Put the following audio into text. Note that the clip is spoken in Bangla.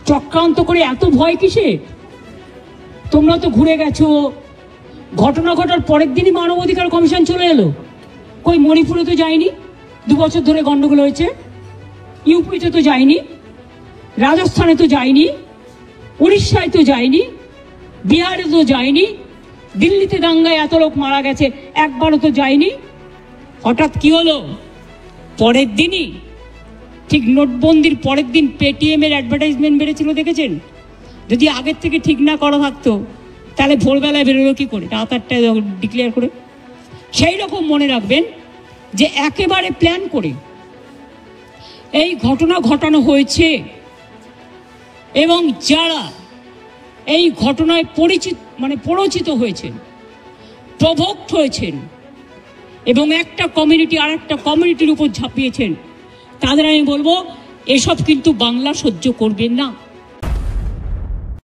চক্রান্ত করে এত ভয় কিসে? তোমরা তো ঘুরে গেছো, ঘটনা ঘটার পরের দিনই মানবাধিকার কমিশন চলে এলো। কই মণিপুরে তো যায়নি, 2 বছর ধরে গন্ডগোল হয়েছে। ইউপিতে তো যায়নি, রাজস্থানে তো যায়নি, উড়িষ্যায় তো যায়নি, বিহারে তো যায়নি, দিল্লিতে দাঙ্গায় এত লোক মারা গেছে, একবারও তো যায়নি। হঠাৎ কি হলো? পরের দিনই, ঠিক নোটবন্দির পরের দিন পেটিএম এর অ্যাডভার্টাইজমেন্ট বেড়েছিল, দেখেছেন? যদি আগের থেকে ঠিক না করা থাকতো তাহলে ভোরবেলায় বেরোলো কি করে, রাত 8টায় ডিক্লেয়ার করে? সেই রকম মনে রাখবেন যে একেবারে প্ল্যান করে এই ঘটনা ঘটানো হয়েছে, এবং যারা এই ঘটনায় প্ররোচিত হয়েছেন, প্রভোক্ট হয়েছেন এবং একটা কমিউনিটি আর একটা কমিউনিটির উপর ঝাঁপিয়েছেন, তাদের আমি বলবো এসব কিন্তু বাংলা সহ্য করবেন না।